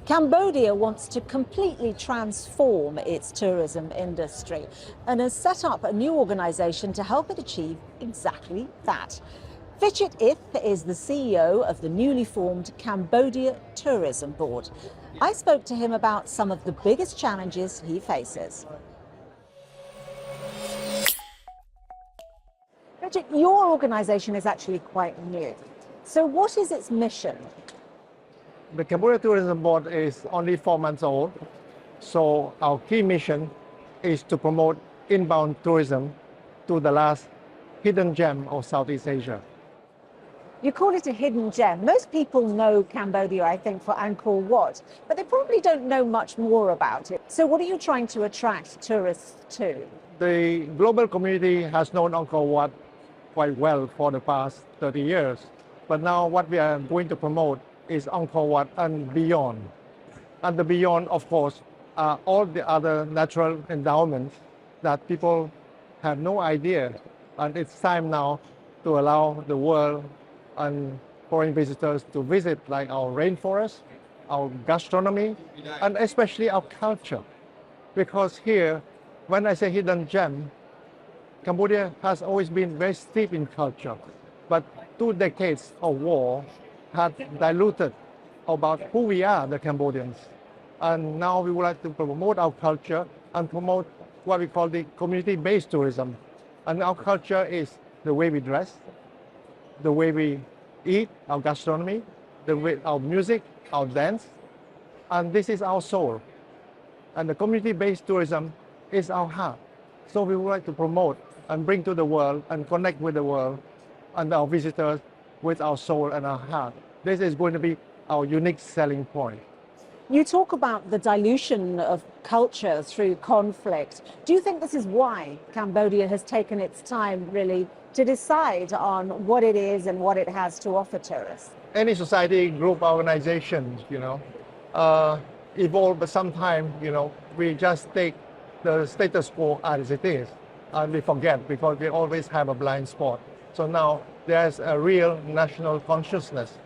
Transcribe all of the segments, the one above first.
Cambodia wants to completely transform its tourism industry and has set up a new organisation to help it achieve exactly that. Vichit Ith is the CEO of the newly formed Cambodia Tourism Board. I spoke to him about some of the biggest challenges he faces. Vichit, your organisation is actually quite new. So what is its mission? The Cambodia Tourism Board is only 4 months old, so our key mission is to promote inbound tourism to the last hidden gem of Southeast Asia. You call it a hidden gem. Most people know Cambodia, I think, for Angkor Wat, but they probably don't know much more about it. So what are you trying to attract tourists to? The global community has known Angkor Wat quite well for the past 30 years, but now what we are going to promote is Angkor Wat and beyond. And the beyond, of course, are all the other natural endowments that people have no idea. And it's time now to allow the world and foreign visitors to visit, like our rainforest, our gastronomy, and especially our culture. Because here, when I say hidden gem, Cambodia has always been very steep in culture, but 2 decades of war had diluted about who we are, the Cambodians. And now we would like to promote our culture and promote what we call the community-based tourism. And our culture is the way we dress, the way we eat, our gastronomy, the way our music, our dance, and this is our soul. And the community-based tourism is our heart. So we would like to promote and bring to the world and connect with the world and our visitors with our soul and our heart. This is going to be our unique selling point. You talk about the dilution of culture through conflict. Do you think this is why Cambodia has taken its time really to decide on what it is and what it has to offer tourists? Any society, group, organization, evolve, but sometimes, we just take the status quo as it is, and we forget because we always have a blind spot. So now there's a real national consciousness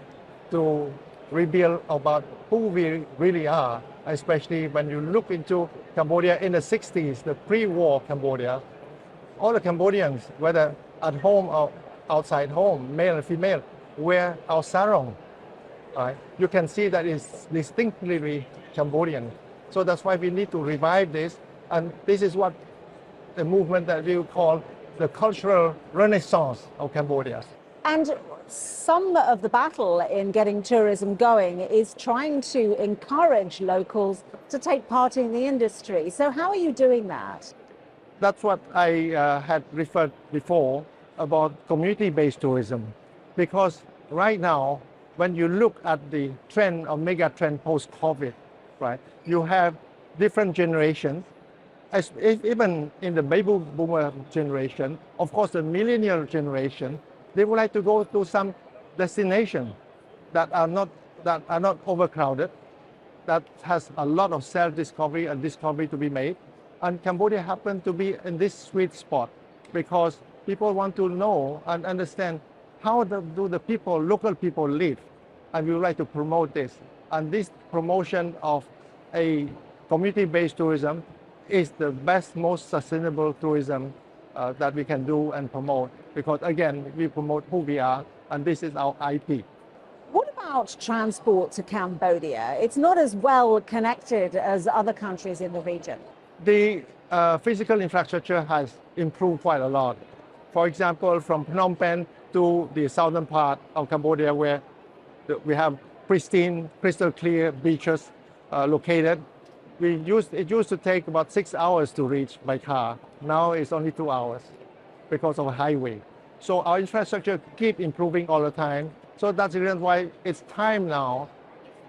to reveal about who we really are, especially when you look into Cambodia in the 60s, the pre-war Cambodia. All the Cambodians, whether at home or outside home, male and female, wear our sarong. Right? You can see that it's distinctly Cambodian. So that's why we need to revive this, and this is what the movement that we call the Cultural Renaissance of Cambodia. And some of the battle in getting tourism going is trying to encourage locals to take part in the industry. So how are you doing that? That's what I had referred before about community-based tourism. Because right now, when you look at the trend or mega trend post-COVID, right, you have different generations. Even in the baby boomer generation, of course, the millennial generation, they would like to go to some destination that are not overcrowded, that has a lot of self-discovery and discovery to be made. And Cambodia happened to be in this sweet spot because people want to know and understand how do the people, local people live. And we would like to promote this. And this promotion of a community-based tourism is the best, most sustainable tourism that we can do and promote, because again, we promote who we are, and this is our IP. What about transport to Cambodia? It's not as well connected as other countries in the region. The physical infrastructure has improved quite a lot. For example, from Phnom Penh to the southern part of Cambodia, where we have pristine, crystal clear beaches located. It used to take about 6 hours to reach by car. Now it's only 2 hours because of a highway. So our infrastructure keep improving all the time. So that's the reason why it's time now,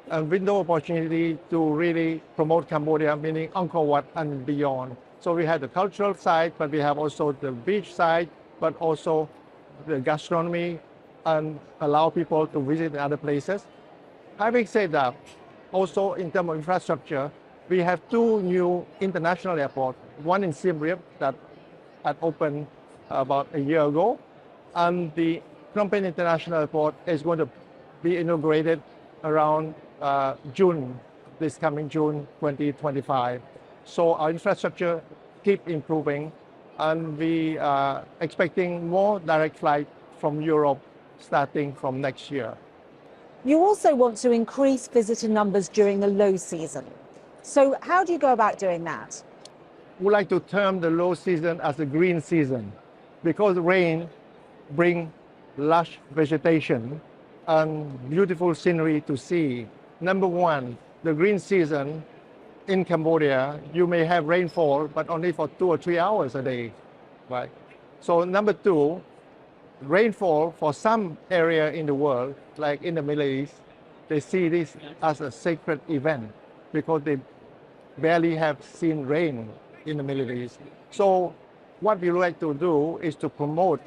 a window opportunity to really promote Cambodia, meaning Angkor Wat and beyond. So we have the cultural side, but we have also the beach side, but also the gastronomy, and allow people to visit other places. Having said that, also in terms of infrastructure, we have 2 new international airports, one in Siem Reap that had opened about a year ago, and the Phnom Penh International Airport is going to be inaugurated around June this coming June 2025. So our infrastructure keep improving, and we are expecting more direct flight from Europe starting from next year. You also want to increase visitor numbers during the low season. So how do you go about doing that? We like to term the low season as a green season because rain brings lush vegetation and beautiful scenery to see. Number one, the green season in Cambodia, you may have rainfall, but only for 2 or 3 hours a day, right? So number two, rainfall for some area in the world, like in the Middle East, they see this as a sacred event because they barely have seen rain in the Middle East. So what we like to do is to promote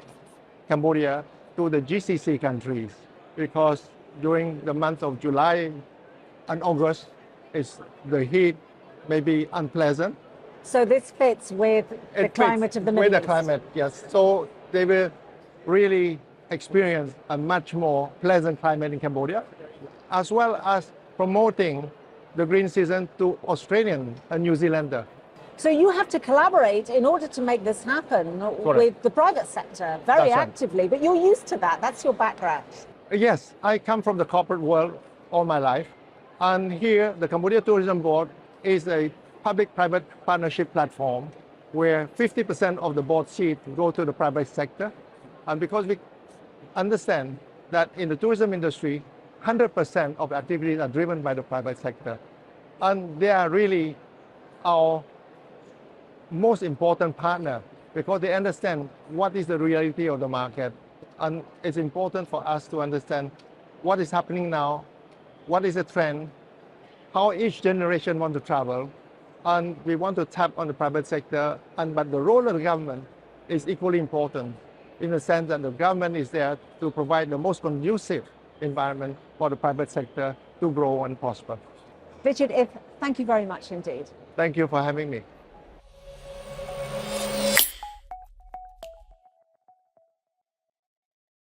Cambodia to the GCC countries, because during the month of July and August, the heat may be unpleasant. So this fits with the climate of the Middle East? With the climate, yes. So they will really experience a much more pleasant climate in Cambodia, as well as promoting the green season to Australian and New Zealander. So you have to collaborate in order to make this happen with the private sector very actively, but you're used to that. That's your background. Yes, I come from the corporate world all my life. And here, the Cambodia Tourism Board is a public-private partnership platform where 50% of the board seats go to the private sector. And because we understand that in the tourism industry, 100% of activities are driven by the private sector. And they are really our most important partner because they understand what is the reality of the market. And it's important for us to understand what is happening now, what is the trend, how each generation wants to travel, and we want to tap on the private sector. But the role of the government is equally important in the sense that the government is there to provide the most conducive environment for the private sector to grow and prosper. Richard If, thank you very much indeed. Thank you for having me.